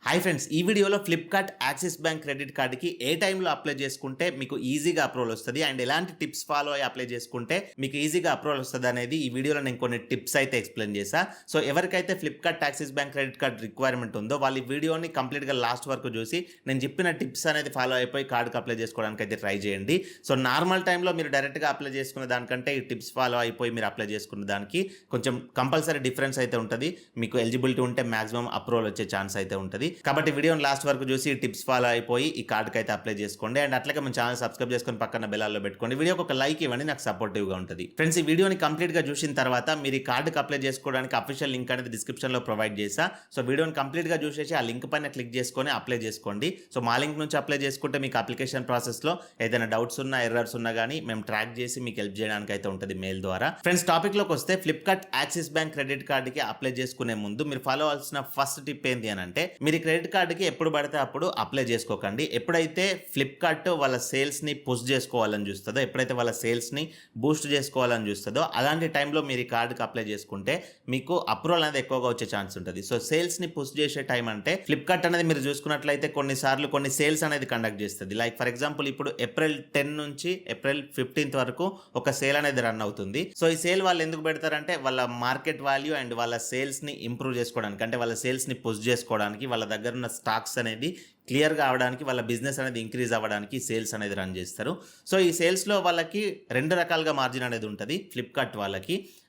Hi friends, ఈ వీడియోలో Flipkart axis bank credit కార్డ్కి ఏ టైంలో అప్లై చేసుకుంటే మీకు ఈజీగా అప్రూవల్ వస్తుంది అండ్ ఎలాంటి టిప్స్ ఫాలో అయ్యి అప్లై చేసుకుంటే మీకు ఈజీగా అప్రూవల్ వస్తుంది అనేది ఈ వీడియోలో నేను కొన్ని టిప్స్ అయితే ఎక్స్ప్లెయిన్ చేశా. సో ఎవరికైతే Flipkart axis bank credit card requirement ఉందో వాళ్ళు ఈ వీడియోని కంప్లీట్గా లాస్ట్ వరకు చూసి నేను చెప్పిన టిప్స్ అనేది ఫాలో అయిపోయి కార్డుకి అప్లై చేసుకోవడానికి అయితే ట్రై చేయండి. సో నార్మల్ టైంలో మీరు డైరెక్ట్గా అప్లై చేసుకున్న దానికంటే ఈ టిప్స్ ఫాలో అయిపోయి మీరు అప్లై చేసుకున్న దానికి కొంచెం కంపల్సరీ డిఫరెన్స్ అయితే ఉంటుంది. మీకు ఎలిజిబిలిటీ ఉంటే మాక్సిమం అప్రూవల్ వచ్చే ఛాన్స్ అయితే ఉంటుంది. కాబట్టి వీడియోని లాస్ట్ వరకు చూసి టిప్స్ ఫాలో అయిపోయి ఈ కార్డుకి అయితే అప్లై చేసుకోండి. అండ్ అట్లాగే మన ఛానల్ సబ్స్క్రైబ్ చేసుకొని పక్కన బెల్లాల్లో పెట్టుకోండి. వీడియోకి ఒక లైక్ ఇవ్వండి, నాకు సపోర్టివ్గా ఉంటుంది. ఫ్రెండ్స్, ఈ వీడియోని కంప్లీట్గా చూసిన తర్వాత మీరు ఈ కార్డుకి అప్లై చేసుకోవడానికి అఫీషియల్ లింక్ అనేది డిస్క్రిప్షన్లో ప్రొవైడ్ చేశా. సో వీడియోని కంప్లీట్గా చూసేసి ఆ లింక్ పైన క్లిక్ చేసుకొని అప్లై చేసుకోండి. సో మా లింక్ నుంచి అప్లై చేసుకుంటే మీకు అప్లికేషన్ ప్రాసెస్లో ఏదైనా డౌట్స్ ఉన్నా ఎర్రర్స్ ఉన్నా కానీ మేము ట్రాక్ చేసి మీకు హెల్ప్ చేయడానికి అయితే ఉంటుంది మెయిల్ ద్వారా. ఫ్రెండ్స్, టాపిక్లోకి వస్తే ఫ్లిప్కార్ట్ యాక్సిస్ బ్యాంక్ క్రెడిట్ కార్డుకి అప్లై చేసుకునే ముందు మీరు ఫాలో అవ్వాల్సిన ఫస్ట్ టిప్ ఏంటి అని అంటే, మీరు క్రెడిట్ కార్డుకి ఎప్పుడు పడితే అప్పుడు అప్లై చేసుకోకండి. ఎప్పుడైతే ఫ్లిప్కార్ట్ వాళ్ళ సేల్స్ని పుష్ చేసుకోవాలని చూస్తుందో, ఎప్పుడైతే వాళ్ళ సేల్స్ని బూస్ట్ చేసుకోవాలని చూస్తుందో అలాంటి టైంలో మీరు ఈ కార్డుకి అప్లై చేసుకుంటే మీకు అప్రూవల్ అనేది ఎక్కువగా వచ్చే ఛాన్స్ ఉంటుంది. సో సేల్స్ని పుష్ చేసే టైం అంటే ఫ్లిప్కార్ట్ అనేది మీరు చూసుకున్నట్లయితే కొన్నిసార్లు కొన్ని సేల్స్ అనేది కండక్ట్ చేస్తుంది. లైక్ ఫర్ ఎగ్జాంపుల్ ఇప్పుడు ఏప్రిల్ 10 నుంచి ఏప్రిల్ 15 వరకు ఒక సేల్ అనేది రన్ అవుతుంది. సో ఈ సేల్ వాళ్ళు ఎందుకు పెడతారంటే వాళ్ళ మార్కెట్ వాల్యూ అండ్ వాళ్ళ సేల్స్ని ఇంప్రూవ్ చేసుకోవడానికి, అంటే వాళ్ళ సేల్స్ని పుష్ చేసుకోవడానికి, వాళ్ళ దగ్గర ఉన్న స్టాక్స్ అనేది క్లియర్గా అవడానికి, వాళ్ళ బిజినెస్ అనేది ఇంక్రీజ్ అవ్వడానికి సేల్స్ అనేది రన్ చేస్తారు. సో ఈ సేల్స్లో వాళ్ళకి రెండు రకాలుగా మార్జిన్ అనేది ఉంటుంది. ఫ్లిప్కార్ట్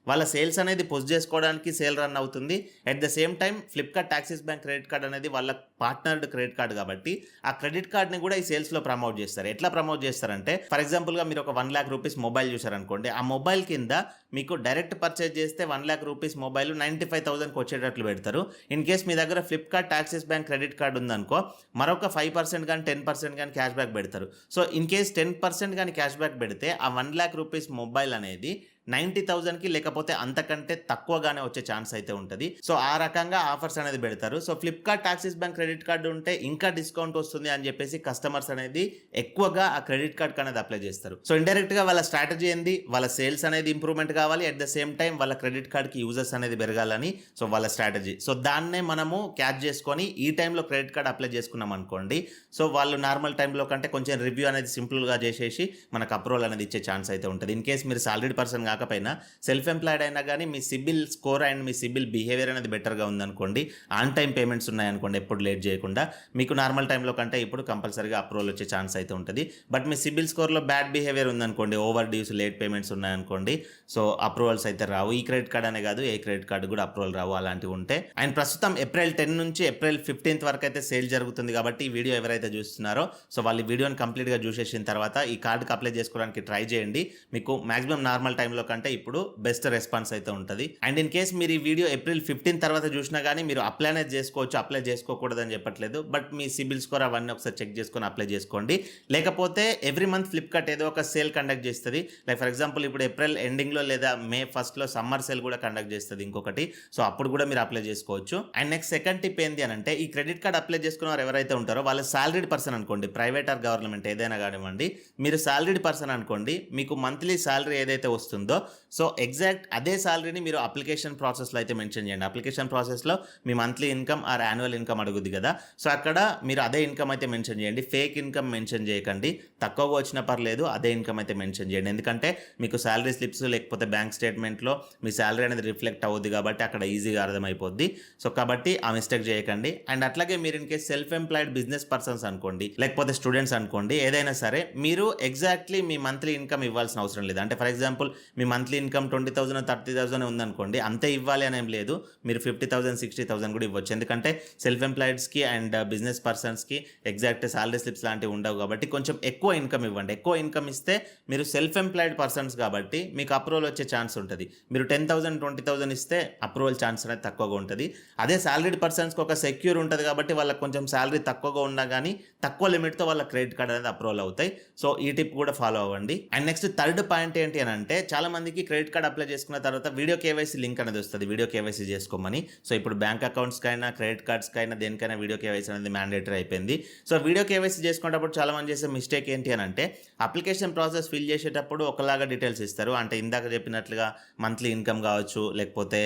వాళ్ళ సేల్స్ అనేది పుష్ చేసుకోవడానికి సేల్ రన్ అవుతుంది. At the same time Flipkart axis bank credit card అనేది వాళ్ళ పార్ట్నర్డ్ క్రెడిట్ కార్డ్ కాబట్టి ఆ క్రెడిట్ కార్డ్ని కూడా ఈ సేల్స్లో ప్రమోట్ చేస్తారు. ఎట్లా ప్రమోట్ చేస్తారంటే, ఫర్ ఎగ్జాంపుల్గా మీరు ఒక 1 lakh రూపీస్ మొబైల్ చూసారనుకోండి, ఆ మొబైల్ కింద మీకు డైరెక్ట్ పర్చేజ్ చేస్తే 1 lakh రూపీస్ మొబైల్ 95,000కి వచ్చేటట్లు పెడతారు. ఇన్ కేస్ మీ దగ్గర Flipkart axis bank credit card ఉందనుకో, మరొక 5% కానీ 10% కానీ క్యాష్ బ్యాక్ పెడతారు. సో ఇన్ కేస్ 10% కానీ క్యాష్ బ్యాక్ పెడితే ఆ 1 lakh రూపీస్ మొబైల్ అనేది 90,000కి లేకపోతే అంతకంటే తక్కువగానే వచ్చే ఛాన్స్ అయితే ఉంటుంది. సో ఆ రకంగా ఆఫర్స్ అనేది పెడతారు. So Flipkart axis bank credit card ఉంటే ఇంకా డిస్కౌంట్ వస్తుంది అని చెప్పేసి కస్టమర్స్ అనేది ఎక్కువగా ఆ క్రెడిట్ కార్డ్ అనేది అప్లై చేస్తారు. సో ఇండైరెక్ట్ గా వాళ్ళ స్ట్రాటజీ ఏంది, వాళ్ళ సేల్స్ అనేది ఇంప్రూవ్మెంట్ కావాలి, అట్ ద సేమ్ టైం వాళ్ళ క్రెడిట్ కార్డ్కి యూజర్స్ అనేది పెరగాలని సో వాళ్ళ స్ట్రాటజీ. సో దాన్నే మనము క్యాచ్ చేసుకొని ఈ టైంలో క్రెడిట్ కార్డ్ అప్లై చేసుకున్నాం అనుకోండి, సో వాళ్ళు నార్మల్ టైంలో కంటే కొంచెం రివ్యూ అనేది సింపుల్గా చేసేసి మనకు అప్రూవల్ అనేది ఇచ్చే ఛాన్స్ అయితే ఉంటుంది. ఇన్ కేస్ మీరు సాలరీడ్ పర్సన్ కాకపోయినా సెల్ఫ్ ఎంప్లాయిడ్ అయినా కానీ మీ సిబిల్ స్కోర్ అండ్ మీ సిబిల్ బిహేవియర్ అనేది బెటర్గా ఉందనుకోండి, ఆన్ టైం పేమెంట్స్ ఉన్నాయనుకోండి, ఎప్పుడు లేట్ చేయకుండా, మీకు నార్మల్ టైంలో కంటే ఇప్పుడు కంపల్సరీగా అప్రూవల్ వచ్చే ఛాన్స్ అయితే ఉంటుంది. బట్ మీ సిబిల్ స్కోర్లో బ్యాడ్ బిహేవియర్ ఉందనుకోండి, ఓవర్ డ్యూస్, లేట్ పేమెంట్స్ ఉన్నాయనుకోండి, సో అప్రూవల్స్ అయితే రావు. ఈ క్రెడిట్ కార్డ్ అనే కాదు, ఏ క్రెడిట్ కార్డు కూడా అప్రూవల్ రావు అలాంటివి ఉంటే. అండ్ ప్రస్తుతం ఏప్రిల్ 10 నుంచి ఏప్రిల్ 15 వరకు అయితే సేల్ జరుగుతుంది కాబట్టి ఈ వీడియో ఎవరైతే చూస్తున్నారో సో వాళ్ళు ఈ వీడియోని కంప్లీట్గా చూసేసిన తర్వాత ఈ కార్డుకి అప్లై చేసుకోవడానికి ట్రై చేయండి. మీకు మాక్సిమం నార్మల్ టైంలో కంటే ఇప్పుడు బెస్ట్ రెస్పాన్స్ అయితే ఉంటుంది. అండ్ ఇన్ కేస్ మీరు ఈ వీడియో ఏప్రిల్ 15 తర్వాత చూసినా కానీ మీరు అప్లై అనేది చేసుకోవచ్చు, అప్లై చేసుకోకూడదు అని చెప్పట్లేదు. బట్ మీ సిబిల్ స్కోర్ అవన్నీ ఒకసారి చెక్ చేసుకొని అప్లై చేసుకోండి. లేకపోతే ఎవ్రీ మంత్ ఫ్లిప్కార్ట్ ఏదో ఒక సేల్ కండక్ట్ చేస్తుంది. లైక్ ఫర్ ఎగ్జాంపుల్ ఇప్పుడు ఏప్రిల్ ఎండింగ్లో లేదా మే ఫస్ట్లో సమ్మర్ సేల్ కూడా కండక్ట్ చేస్తుంది ఇంకొకటి. సో అప్పుడు కూడా మీరు అప్లై చేసుకోవచ్చు. అండ్ నెక్స్ట్ సెకండ్ టిప్ ఏంటి అని అంటే, ఈ క్రెడిట్ కార్డ్ అప్లై చేసుకున్న వారు ఎవరైతే ఉంటారో వాళ్ళు సాలరీడ్ పర్సన్ అనుకోండి, ప్రైవేట్ ఆర్ గవర్నమెంట్ ఏదైనా కానివ్వండి, మీరు సాలరీడ్ పర్సన్ అనుకోండి, మీకు మంత్లీ సాలరీ ఏదైతే వస్తుందో సో ఎగ్జాక్ట్ అదే సాలరీని మీరు అప్లికేషన్ ప్రాసెస్లో అయితే మెన్షన్ చేయండి. అప్లికేషన్ ప్రాసెస్లో మీ monthly income or annual income అడుగుద్ది కదా, సో అక్కడ మీరు అదే ఇన్కమ్ అయితే మెన్షన్ చేయండి. ఫేక్ ఇన్కమ్ మెన్షన్ చేయకండి, తక్కువగా వచ్చినా పర్లేదు, అదే ఇన్కమ్ అయితే మెన్షన్ చేయండి. ఎందుకంటే మీకు శాలరీ స్లిప్స్ లేకపోతే బ్యాంక్ స్టేట్మెంట్లో మీ శాలరీ అనేది రిఫ్లెక్ట్ అవుద్ది కాబట్టి అక్కడ ఈజీగా అర్థమైపోద్ది. సో కాబట్టి ఆ మిస్టేక్ చేయకండి. అండ్ అట్లాగే మీరు in case self employed business persons అనుకోండి, లేకపోతే స్టూడెంట్స్ అనుకోండి, ఏదైనా సరే మీరు ఎగ్జాక్ట్లీ మీ మంత్లీ ఇన్కమ్ ఇవ్వాల్సిన అవసరం లేదు. అంటే for example me monthly income 20,000 30,000 ఉందనుకోండి, అంతే ఇవ్వాలి అని ఏం లేదు. మీరు 50,000 60,000 కూడా ఇవ్వచ్చు. ఎందుకంటే సెల్ఫ్ ఎంప్లాయిడ్స్కి అండ్ బిజినెస్ పర్సన్స్కి ఎగ్జాక్ట్ సాలరీ స్లిప్స్ లాంటివి ఉండవు కాబట్టి కొంచెం ఎక్కువ ఇన్కమ్ ఇవ్వండి. ఎక్కువ ఇన్కమ్ ఇస్తే మీరు సెల్ఫ్ ఎంప్లాయిడ్ పర్సన్స్ కాబట్టి మీకు అప్రూవల్ వచ్చే ఛాన్స్ ఉంటుంది. మీరు 10,000 20,000 ఇస్తే అప్రూవల్ ఛాన్స్ అనేది తక్కువగా ఉంటుంది. అదే సాలరీడ్ పర్సన్స్కి ఒక సెక్యూర్ ఉంటుంది కాబట్టి వాళ్ళకి కొంచెం సాలరీ తక్కువగా ఉన్నా కానీ తక్కువ లిమిట్తో వాళ్ళ క్రెడిట్ కార్డ్ అనేది అప్రూవల్ అవుతాయి. సో ఈ టిప్ కూడా ఫాలో అవ్వండి. అండ్ నెక్స్ట్ థర్డ్ పాయింట్ ఏంటి అని అంటే, చాలా మందికి క్రెడిట్ కార్డ్ అప్లై చేసుకున్న తర్వాత వీడియో కేవైసీ లింక్ అనేది వస్తుంది, వీడియో కేవైసీ చేసుకోమని. సో ఇప్పుడు బ్యాంక్ అకౌంట్స్కైనా క్రెడిట్ కార్డ్స్కైనా దేనికైనా వీడియో కేవైసీ అనేది మ్యాండేటరీ అయిపోయింది. సో వీడియో కేవైసీ చేసుకునేటప్పుడు చాలా మంది చేసే మిస్టేక్ ఏంటి అని అంటే అప్లికేషన్ ప్రాసెస్ ఫిల్ చేసేటప్పుడు ఒకలాగా డీటెయిల్స్ ఇస్తారు. అంటే ఇందాక చెప్పినట్లుగా మంత్లీ ఇన్కమ్ కావచ్చు, లేకపోతే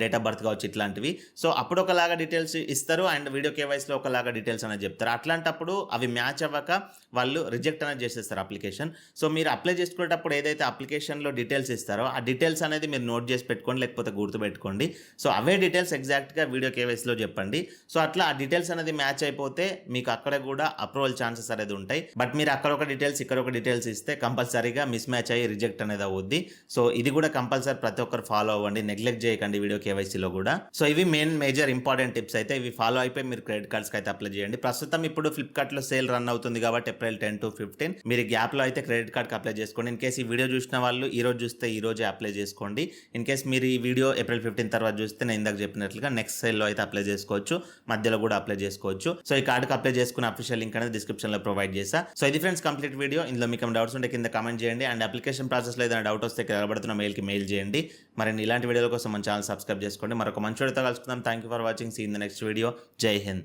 డేట్ ఆఫ్ బర్త్ కావచ్చు, ఇట్లాంటివి. సో అప్పుడు ఒకలాగా డీటెయిల్స్ ఇస్తారు అండ్ వీడియో కేవైసీలో ఒకలాగా డీటెయిల్స్ అనేది చెప్తారు. అట్లాంటప్పుడు అవి మ్యాచ్ అవ్వక వాళ్ళు రిజెక్ట్ అనేది చేసేస్తారు అప్లికేషన్. సో మీరు అప్లై చేసుకునేటప్పుడు ఏదైతే అప్లికేషన్లో డీటెయిల్స్ ఇస్తారో ఆ డీటెయిల్స్ అనేది మీరు నోట్ చేసి పెట్టుకోండి, లేకపోతే గుర్తుపెట్టుకోండి. సో అవే డీటెయిల్స్ ఎగ్జాక్ట్గా వీడియో కేవైసీలో చెప్పండి. సో అట్లా ఆ డీటెయిల్స్ అనేది మ్యాచ్ అయిపోతే మీకు అక్కడ కూడా అప్రూవల్ ఛాన్సెస్ అనేది ఉంటాయి. బట్ మీరు అక్కడ ఒక డీటెయిల్స్ ఇక్కడ ఒక డీటెయిల్స్ ఇస్తే కంపల్సరీగా మిస్ మ్యాచ్ అయ్యి రిజెక్ట్ అనేది అవుద్ది. సో ఇది కూడా కంపల్సరీ ప్రతి ఒక్కరు ఫాలో అవ్వండి, నెగ్లెక్ట్ చేయకండి వీడియో కేవైసీలో కూడా. సో ఇవి మేజర్ ఇంపార్టెంట్ టిప్స్ అయితే ఇవి ఫాలో అయిపోయి మీరు క్రెడిట్ కార్డ్స్కి అయితే అప్లై చేయండి. ప్రస్తుతం ఇప్పుడు ఫ్లిప్కార్ట్లో సేల్ రన్ అవుతుంది కాబట్టి April 10 to 15 మీరు గ్యాప్లో అయితే క్రెడిట్ కార్డ్కి అప్లై చేసుకోండి. ఇన్ కేసు ఈ వీడియో చూసిన వాళ్ళు ఈ రోజు చూస్తే ఈ రోజే అప్లై చేసుకోండి. ఇన్ కేసు మీరు ఈ వీడియో April 15 తర్వాత చూస్తే నేను ఇందాక చెప్పినట్లుగా నెక్స్ట్ సేల్లో అయితే అప్లై చేసుకోవచ్చు, మధ్యలో కూడా అప్లై చేసుకోవచ్చు. సో ఈ కార్డుకి అప్లై చేసుకున్న అఫీషియల్ లింక్ అనేది డిస్క్రిప్షన్లో ప్రొవైడ్ చేసా. సో ఇది ఫ్రెండ్స్ కంప్లీట్ వీడియో. ఇందులో మీకు డౌట్స్ ఉంటే కింద కామెంట్ చేయండి అండ్ అప్లికేషన్ ప్రాసెస్లో ఏదైనా డౌట్ వస్తే కనబడుతున్న మెయిల్కి మెయిల్ చేయండి. మరి ఇలాంటి వీడియోల కోసం మన ఛానల్ సబ్స్క్రైబ్ చేసుకోండి. మరొక మంచి వీడియోతో కలుసుకుందాం. Thank you for watching. See in the next video. జై హింద్.